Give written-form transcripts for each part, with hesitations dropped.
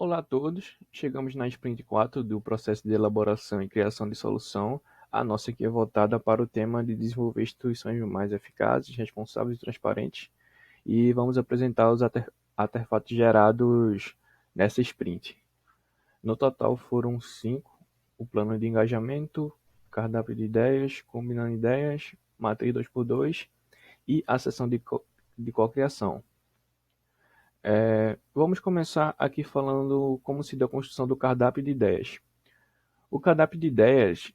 Olá a todos, chegamos na sprint 4 do processo de elaboração e criação de solução. A nossa aqui é voltada para o tema de desenvolver instituições mais eficazes, responsáveis e transparentes. E vamos apresentar os artefatos gerados nessa sprint. No total foram 5: o plano de engajamento, cardápio de ideias, combinando ideias, matriz 2x2 e a sessão de cocriação. Vamos começar aqui falando como se deu a construção do cardápio de ideias. O cardápio de ideias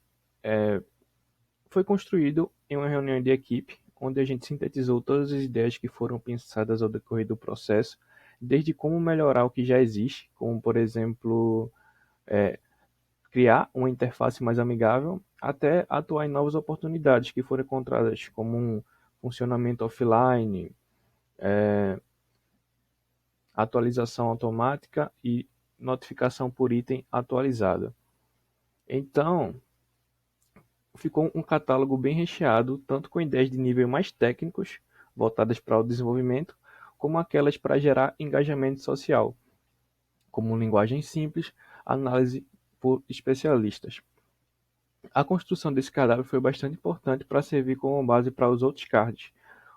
foi construído em uma reunião de equipe, onde a gente sintetizou todas as ideias que foram pensadas ao decorrer do processo, desde como melhorar o que já existe, como, por exemplo, criar uma interface mais amigável, até atuar em novas oportunidades que foram encontradas, como um funcionamento offline, atualização automática e notificação por item atualizada. Então, ficou um catálogo bem recheado, tanto com ideias de nível mais técnicos, voltadas para o desenvolvimento, como aquelas para gerar engajamento social, como linguagem simples, análise por especialistas. A construção desse cadáver foi bastante importante para servir como base para os outros cards,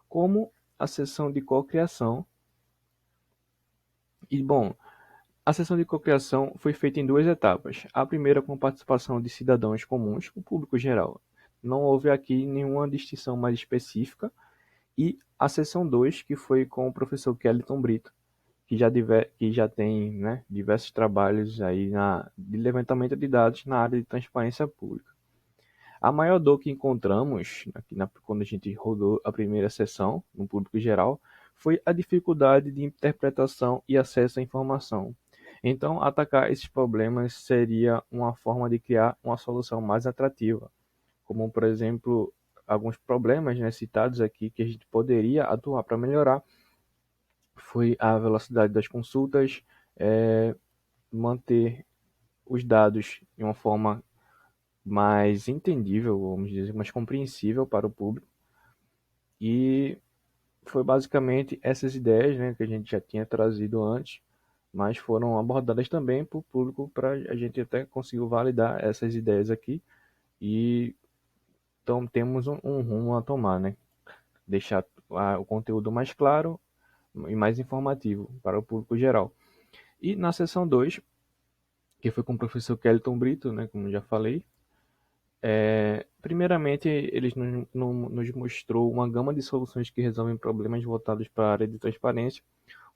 como a sessão de cocriação. E bom, a sessão de cocriação foi feita em duas etapas. A primeira com participação de cidadãos comuns, o público geral. Não houve aqui nenhuma distinção mais específica. E a sessão 2 que foi com o professor Kellyton Brito, que já tem, né, diversos trabalhos aí de levantamento de dados na área de transparência pública. A maior dor que encontramos quando a gente rodou a primeira sessão, no público geral, foi a dificuldade de interpretação e acesso à informação. Então, atacar esses problemas seria uma forma de criar uma solução mais atrativa, como, por exemplo, alguns problemas, né, citados aqui que a gente poderia atuar para melhorar, foi a velocidade das consultas, manter os dados de uma forma mais entendível, vamos dizer, mais compreensível para o público. E foi basicamente essas ideias, né, que a gente já tinha trazido antes, mas foram abordadas também para o público, para a gente até conseguir validar essas ideias aqui. E então temos um rumo a tomar, né? Deixar o conteúdo mais claro e mais informativo para o público geral. E na sessão 2, que foi com o professor Kellyton Brito, né, como já falei, primeiramente ele nos mostrou uma gama de soluções que resolvem problemas voltados para a área de transparência,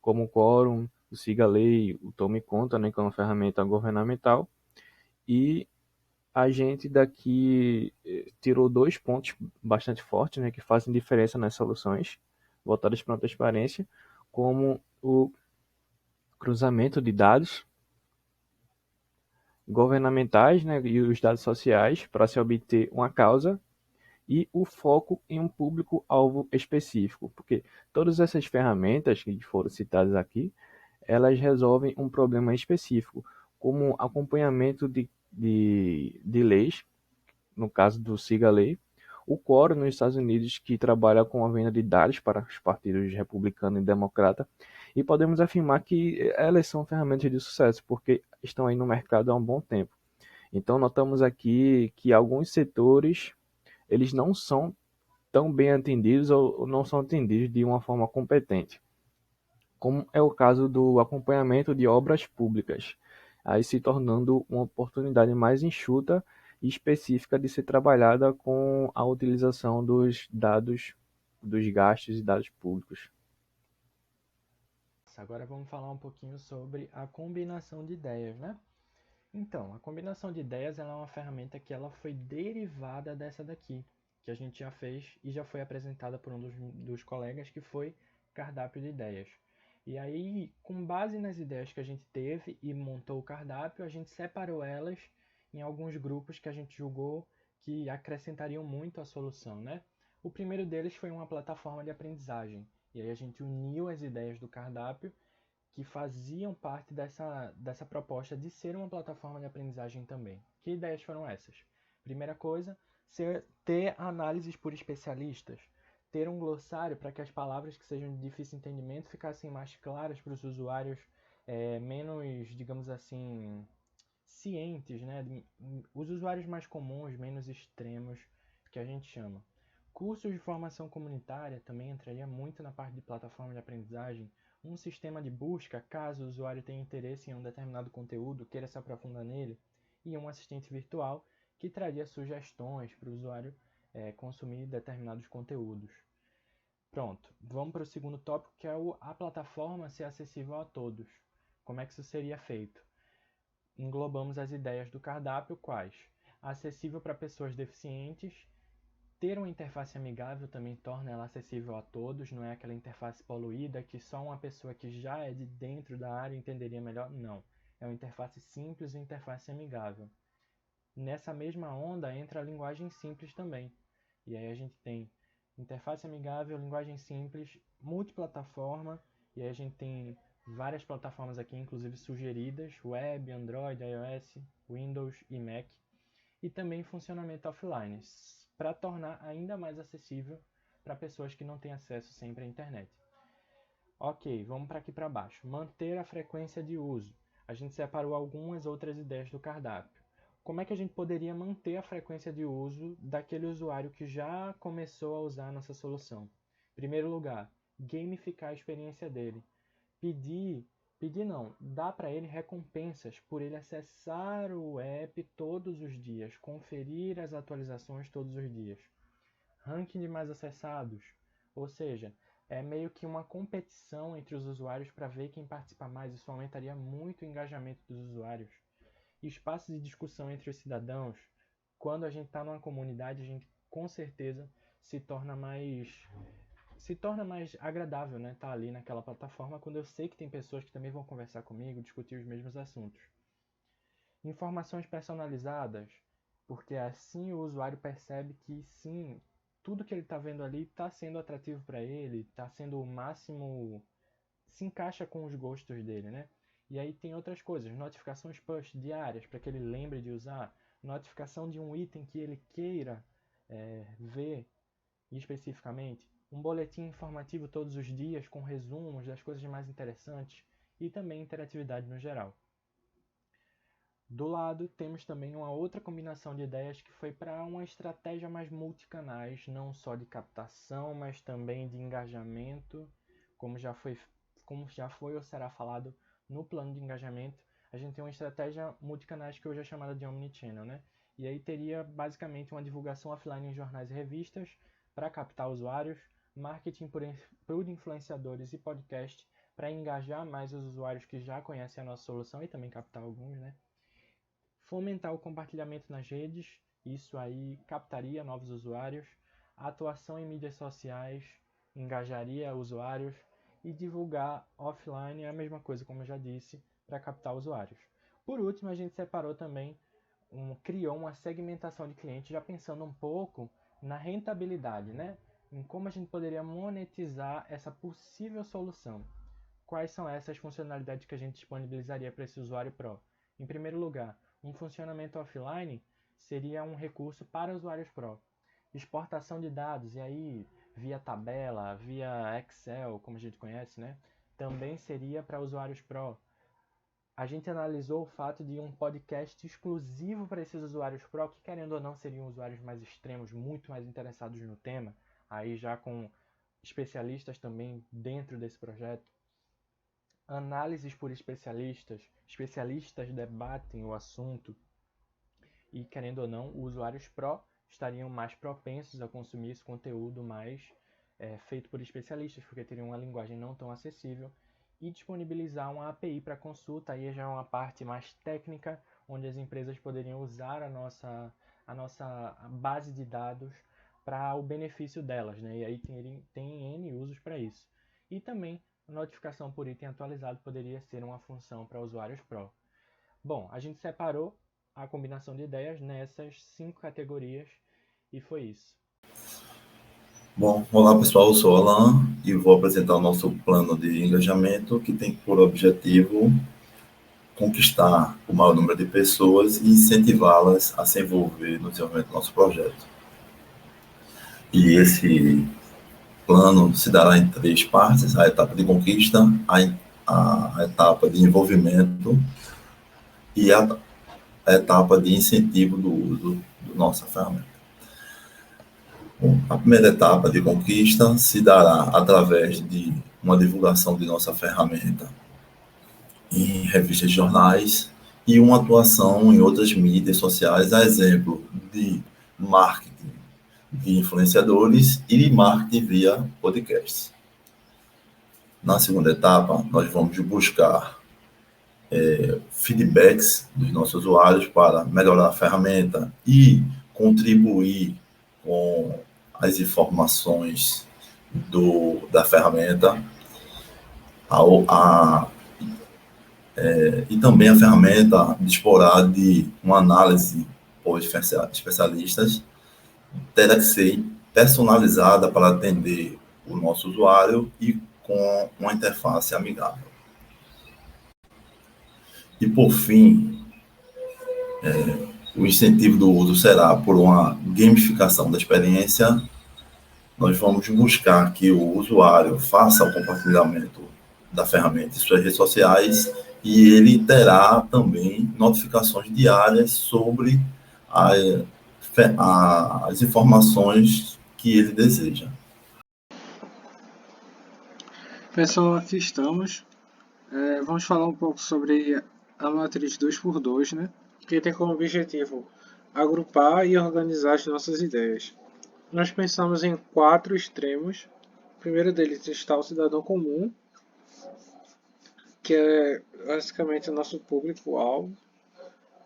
como o Quorum, o Siga Lei, o Tome Conta, né, que é uma ferramenta governamental. E a gente daqui tirou dois pontos bastante fortes, né, que fazem diferença nas soluções voltadas para a transparência, como o cruzamento de dados governamentais, né, e os dados sociais para se obter uma causa, e o foco em um público-alvo específico, porque todas essas ferramentas que foram citadas aqui, elas resolvem um problema específico, como acompanhamento de leis, no caso do Siga Lei, o Quorum nos Estados Unidos, que trabalha com a venda de dados para os partidos republicano e democrata, e podemos afirmar que elas são ferramentas de sucesso, porque estão aí no mercado há um bom tempo. Então, notamos aqui que alguns setores eles não são tão bem atendidos ou não são atendidos de uma forma competente, como é o caso do acompanhamento de obras públicas, aí se tornando uma oportunidade mais enxuta e específica de ser trabalhada com a utilização dos dados, dos gastos e dados públicos. Agora vamos falar um pouquinho sobre a combinação de ideias, né? Então, a combinação de ideias ela é uma ferramenta que ela foi derivada dessa daqui, que a gente já fez e já foi apresentada por um dos colegas, que foi cardápio de ideias. E aí, com base nas ideias que a gente teve e montou o cardápio, a gente separou elas em alguns grupos que a gente julgou que acrescentariam muito à solução, né? O primeiro deles foi uma plataforma de aprendizagem. E aí a gente uniu as ideias do cardápio que faziam parte dessa proposta de ser uma plataforma de aprendizagem também. Que ideias foram essas? Primeira coisa, ter análises por especialistas, ter um glossário para que as palavras que sejam de difícil entendimento ficassem mais claras para os usuários menos, digamos assim, cientes, né? Os usuários mais comuns, menos extremos, que a gente chama. Cursos de formação comunitária também entraria muito na parte de plataforma de aprendizagem. Um sistema de busca, caso o usuário tenha interesse em um determinado conteúdo, queira se aprofundar nele, e um assistente virtual que traria sugestões para o usuário consumir determinados conteúdos. Pronto, vamos para o segundo tópico, que é a plataforma ser acessível a todos. Como é que isso seria feito? Englobamos as ideias do cardápio, quais? Acessível para pessoas deficientes, ter uma interface amigável também torna ela acessível a todos, não é aquela interface poluída que só uma pessoa que já é de dentro da área entenderia melhor, não. É uma interface simples e interface amigável. Nessa mesma onda entra a linguagem simples também. E aí a gente tem interface amigável, linguagem simples, multiplataforma, e aí a gente tem várias plataformas aqui, inclusive sugeridas, web, Android, iOS, Windows e Mac, e também funcionamento offline, para tornar ainda mais acessível para pessoas que não têm acesso sempre à internet. Ok, vamos para aqui para baixo. Manter a frequência de uso. A gente separou algumas outras ideias do cardápio. Como é que a gente poderia manter a frequência de uso daquele usuário que já começou a usar a nossa solução? Em primeiro lugar, gamificar a experiência dele. Pedir não, dá para ele recompensas por ele acessar o app todos os dias, conferir as atualizações todos os dias. Ranking de mais acessados, ou seja, é meio que uma competição entre os usuários para ver quem participa mais. Isso aumentaria muito o engajamento dos usuários. Espaços de discussão entre os cidadãos. Quando a gente está numa comunidade, a gente com certeza se torna mais agradável, né? Tá ali naquela plataforma quando eu sei que tem pessoas que também vão conversar comigo, discutir os mesmos assuntos. Informações personalizadas, porque assim o usuário percebe que sim, tudo que ele está vendo ali está sendo atrativo para ele, está sendo o máximo, se encaixa com os gostos dele, né? E aí tem outras coisas, notificações push diárias para que ele lembre de usar, notificação de um item que ele queira ver especificamente, um boletim informativo todos os dias com resumos das coisas mais interessantes e também interatividade no geral. Do lado, temos também uma outra combinação de ideias que foi para uma estratégia mais multicanais, não só de captação, mas também de engajamento, como já foi ou será falado no plano de engajamento. A gente tem uma estratégia multicanais que hoje é chamada de Omnichannel, né? E aí teria basicamente uma divulgação offline em jornais e revistas para captar usuários, marketing por influenciadores e podcast para engajar mais os usuários que já conhecem a nossa solução e também captar alguns, né? Fomentar o compartilhamento nas redes, isso aí captaria novos usuários, a atuação em mídias sociais engajaria usuários e divulgar offline é a mesma coisa, como eu já disse, para captar usuários. Por último, a gente separou também, criou uma segmentação de clientes, já pensando um pouco na rentabilidade, né? Em como a gente poderia monetizar essa possível solução. Quais são essas funcionalidades que a gente disponibilizaria para esse usuário Pro? Em primeiro lugar, um funcionamento offline seria um recurso para usuários Pro. Exportação de dados, e aí via tabela, via Excel, como a gente conhece, né? Também seria para usuários Pro. A gente analisou o fato de um podcast exclusivo para esses usuários Pro, que querendo ou não seriam usuários mais extremos, muito mais interessados no tema, aí já com especialistas também dentro desse projeto. Análises por especialistas debatem o assunto e, querendo ou não, os usuários Pro estariam mais propensos a consumir esse conteúdo mais feito por especialistas, porque teriam uma linguagem não tão acessível, e disponibilizar uma API para consulta, aí já é uma parte mais técnica, onde as empresas poderiam usar a nossa base de dados para o benefício delas, né? E aí tem N usos para isso. E também notificação por item atualizado poderia ser uma função para usuários Pro. Bom, a gente separou a combinação de ideias nessas 5 categorias e foi isso. Bom, olá pessoal, eu sou o Alan e vou apresentar o nosso plano de engajamento que tem por objetivo conquistar o maior número de pessoas e incentivá-las a se envolver no desenvolvimento do nosso projeto. E esse plano se dará em 3 partes: a etapa de conquista, a etapa de envolvimento e a etapa de incentivo do uso da nossa ferramenta. Bom, a primeira etapa de conquista se dará através de uma divulgação de nossa ferramenta em revistas e jornais e uma atuação em outras mídias sociais, a exemplo de marketing de influenciadores e de marketing via podcasts. Na segunda etapa, nós vamos buscar feedbacks dos nossos usuários para melhorar a ferramenta e contribuir com as informações da ferramenta e também a ferramenta disporá de uma análise por especialistas terá que ser personalizada para atender o nosso usuário e com uma interface amigável. E, por fim, o incentivo do uso será por uma gamificação da experiência. Nós vamos buscar que o usuário faça o compartilhamento da ferramenta em suas redes sociais e ele terá também notificações diárias sobre as informações que ele deseja. Pessoal, aqui estamos. Vamos falar um pouco sobre a matriz 2x2, né? Que tem como objetivo agrupar e organizar as nossas ideias. Nós pensamos em 4 extremos. O primeiro deles está o cidadão comum, que é basicamente o nosso público-alvo.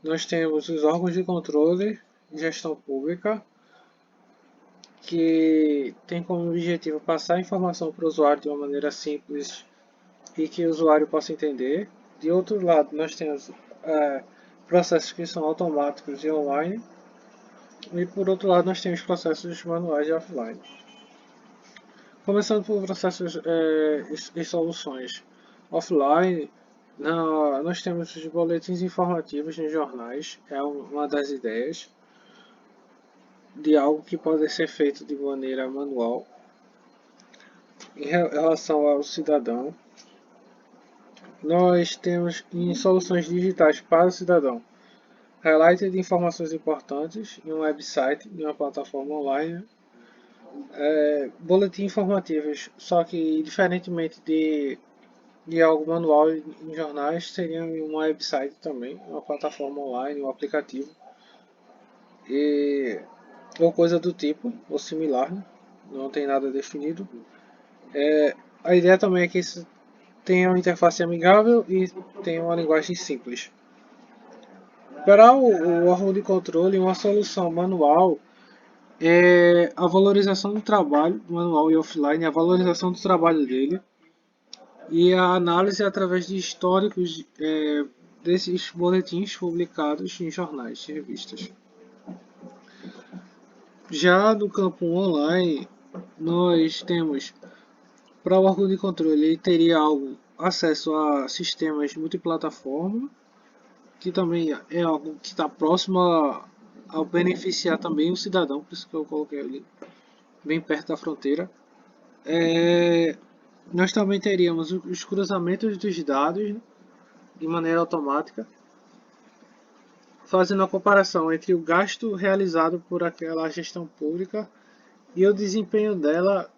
Nós temos os órgãos de controle e gestão pública, que tem como objetivo passar a informação para o usuário de uma maneira simples e que o usuário possa entender. De outro lado, nós temos processos que são automáticos e online. E por outro lado, nós temos processos manuais e offline. Começando por processos e soluções offline, nós temos os boletins informativos nos jornais, é uma das ideias de algo que pode ser feito de maneira manual. Em relação ao cidadão, nós temos em soluções digitais para o cidadão, highlight de informações importantes em um website, em uma plataforma online, boletins informativos, só que diferentemente de algo manual em jornais, seria um website também, uma plataforma online, um aplicativo, ou coisa do tipo, ou similar, né? Não tem nada definido. A ideia também é que isso tenha uma interface amigável e tenha uma linguagem simples. Para o órgão de controle, uma solução manual é a valorização do trabalho, manual e offline, a valorização do trabalho dele e a análise através de históricos desses boletins publicados em jornais e revistas. Já no campo online, nós temos, para o órgão de controle, ele teria acesso a sistemas multiplataforma, que também é algo que está próximo ao beneficiar também o cidadão, por isso que eu coloquei ali bem perto da fronteira. Nós também teríamos os cruzamentos dos dados, né, de maneira automática, fazendo a comparação entre o gasto realizado por aquela gestão pública e o desempenho dela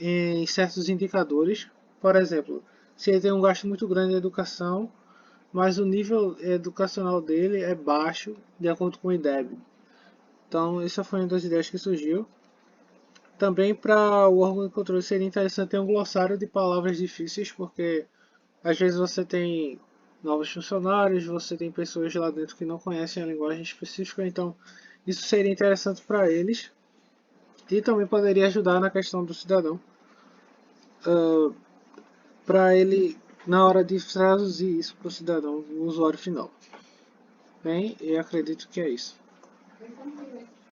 em certos indicadores. Por exemplo, se ele tem um gasto muito grande em educação, mas o nível educacional dele é baixo de acordo com o IDEB. Então, essa foi uma das ideias que surgiu. Também para o órgão de controle seria interessante ter um glossário de palavras difíceis, porque às vezes você tem novos funcionários, você tem pessoas lá dentro que não conhecem a linguagem específica, então isso seria interessante para eles e também poderia ajudar na questão do cidadão, para ele na hora de traduzir isso para o cidadão, o usuário final. Bem, eu acredito que é isso.